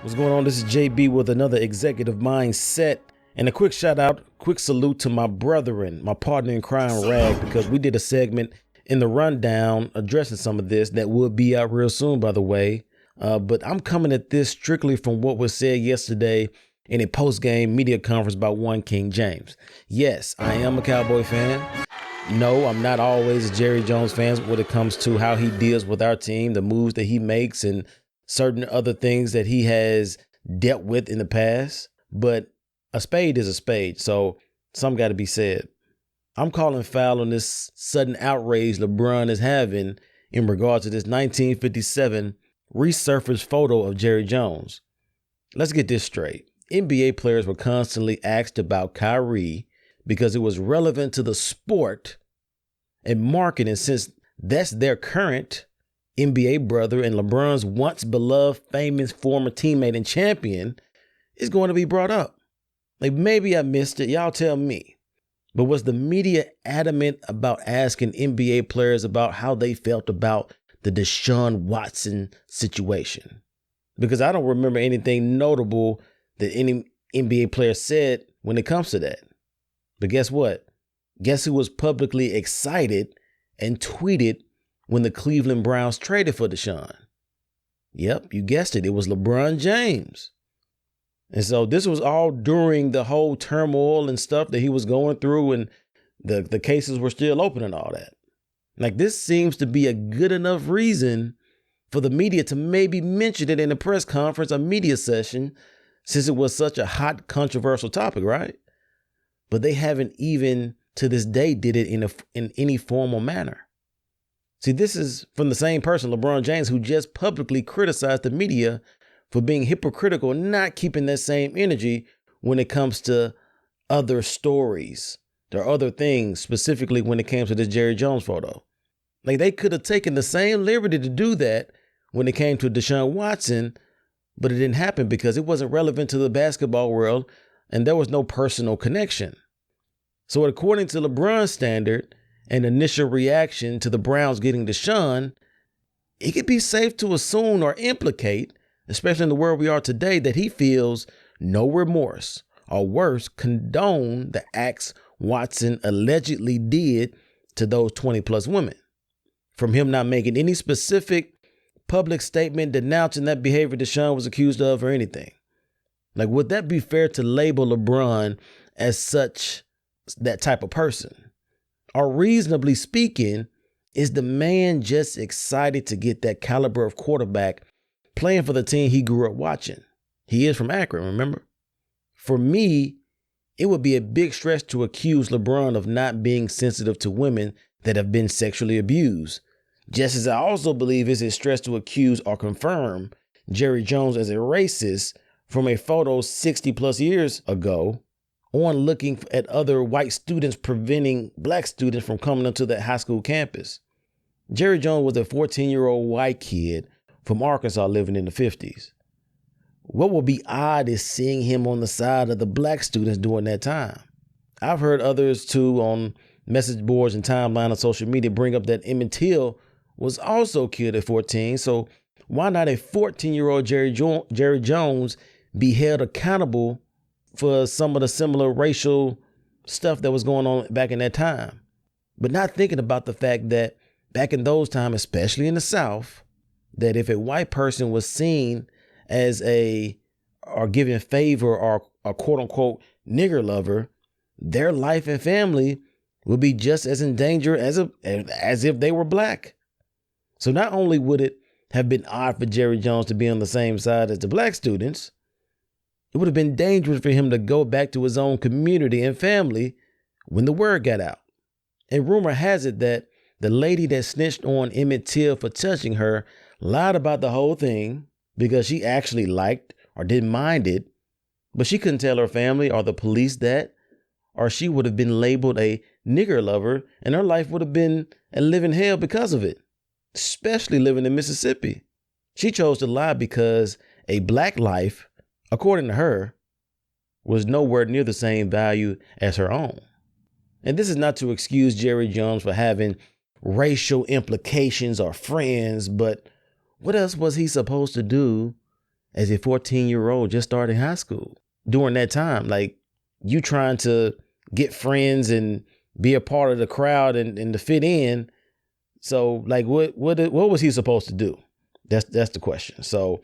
What's going on? This is JB with another Executive Mindset. And a quick shout out, quick salute to my brethren, my partner in crime, Rag, because we did a segment in the rundown addressing some of this that will be out real soon, by the way. But I'm coming at this strictly from what was said yesterday in a post-game media conference by one King James. Yes, I am a Cowboy fan. No, I'm not always a Jerry Jones fan when it comes to how he deals with our team, the moves that he makes, and certain other things that he has dealt with in the past. But a spade is a spade, so some got to be said. I'm calling foul on this sudden outrage LeBron is having in regard to this 1957 resurfaced photo of Jerry Jones. Let's get this straight. NBA players were constantly asked about Kyrie because it was relevant to the sport and marketing, since that's their current NBA brother and LeBron's once beloved, famous former teammate and champion is going to be brought up. Like, maybe I missed it. Y'all tell me. But was the media adamant about asking NBA players about how they felt about the Deshaun Watson situation? Because I don't remember anything notable that any NBA player said when it comes to that. But guess what? Guess who was publicly excited and tweeted when the Cleveland Browns traded for Deshaun? Yep, you guessed it. It was LeBron James. And so this was all during the whole turmoil and stuff that he was going through, and the cases were still open and all that. Like, this seems to be a good enough reason for the media to maybe mention it in a press conference or media session, since it was such a hot, controversial topic, right? But they haven't even to this day did it in any formal manner. See, this is from the same person, LeBron James, who just publicly criticized the media for being hypocritical and not keeping that same energy when it comes to other stories or other things, specifically when it came to this Jerry Jones photo. Like, they could have taken the same liberty to do that when it came to Deshaun Watson, but it didn't happen because it wasn't relevant to the basketball world and there was no personal connection. So according to LeBron's standard and initial reaction to the Browns getting Deshaun, it could be safe to assume or implicate, especially in the world we are today, that he feels no remorse, or worse, condone the acts Watson allegedly did to those 20 plus women. From him not making any specific public statement denouncing that behavior Deshaun was accused of or anything. Like, would that be fair to label LeBron as such, that type of person? Or reasonably speaking, is the man just excited to get that caliber of quarterback playing for the team he grew up watching? He is from Akron, remember? For me, it would be a big stretch to accuse LeBron of not being sensitive to women that have been sexually abused. Just as I also believe it's a stretch to accuse or confirm Jerry Jones as a racist from a photo 60 plus years ago on looking at other white students preventing black students from coming onto that high school campus. Jerry Jones was a 14-year-old white kid from Arkansas living in the 50s. What will be odd is seeing him on the side of the black students during that time. I've heard others too on message boards and timeline on social media bring up that Emmett Till was also killed at 14. So why not a 14-year-old Jerry Jones be held accountable for some of the similar racial stuff that was going on back in that time? But not thinking about the fact that back in those times, especially in the South, that if a white person was seen as or given favor or a quote unquote nigger lover, their life and family would be just as in danger as if they were black. So not only would it have been odd for Jerry Jones to be on the same side as the black students, it would have been dangerous for him to go back to his own community and family when the word got out. And rumor has it that the lady that snitched on Emmett Till for touching her lied about the whole thing because she actually liked or didn't mind it, but she couldn't tell her family or the police that, or she would have been labeled a nigger lover and her life would have been a living hell because of it, especially living in Mississippi. She chose to lie because a black life, according to her, was nowhere near the same value as her own. And this is not to excuse Jerry Jones for having racial implications or friends, but what else was he supposed to do as a 14-year-old just starting high school during that time. Like, you trying to get friends and be a part of the crowd and to fit in. So like, what was he supposed to do? That's the question. So,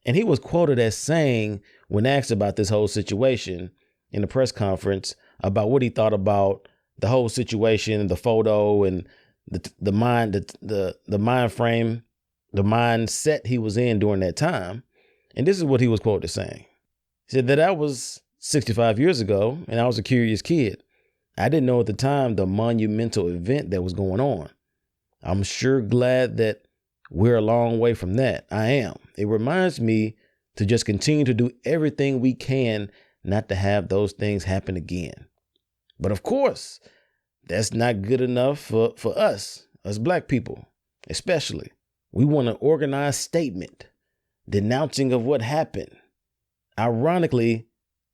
and he was quoted as saying, when asked about this whole situation in the press conference, about what he thought about the whole situation, the photo, and the mind frame, the mindset he was in during that time. And this is what he was quoted saying. He said that was 65 years ago, and I was a curious kid. I didn't know at the time the monumental event that was going on. I'm sure glad that we're a long way from that. I am. It reminds me to just continue to do everything we can not to have those things happen again. But of course, that's not good enough for us black people, especially. We want an organized statement denouncing of what happened. Ironically,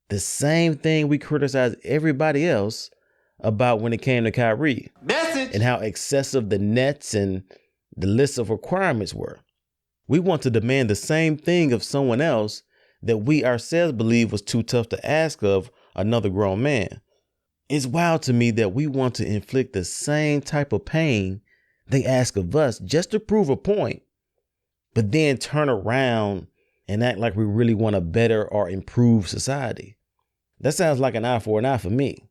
the same thing we criticize everybody else about when it came to Kyrie. Message. And how excessive the nets and the list of requirements were. We want to demand the same thing of someone else that we ourselves believe was too tough to ask of another grown man. It's wild to me that we want to inflict the same type of pain they ask of us just to prove a point, but then turn around and act like we really want a better or improved society. That sounds like an eye for me.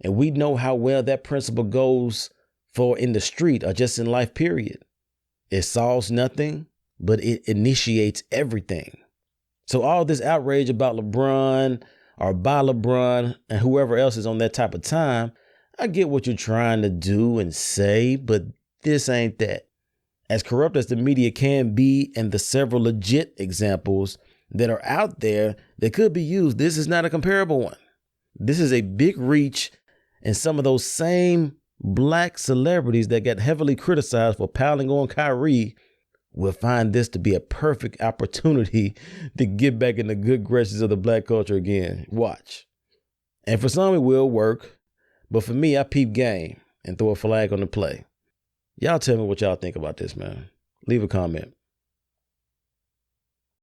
And we know how well that principle goes for in the street or just in life, period. It solves nothing, but it initiates everything. So all this outrage about LeBron or by LeBron and whoever else is on that type of time, I get what you're trying to do and say, but this ain't that. As corrupt as the media can be and the several legit examples that are out there that could be used, this is not a comparable one. This is a big reach, and some of those same black celebrities that got heavily criticized for piling on Kyrie will find this to be a perfect opportunity to get back in the good graces of the black culture again. Watch. And for some, it will work. But for me, I peep game and throw a flag on the play. Y'all tell me what y'all think about this, man. Leave a comment.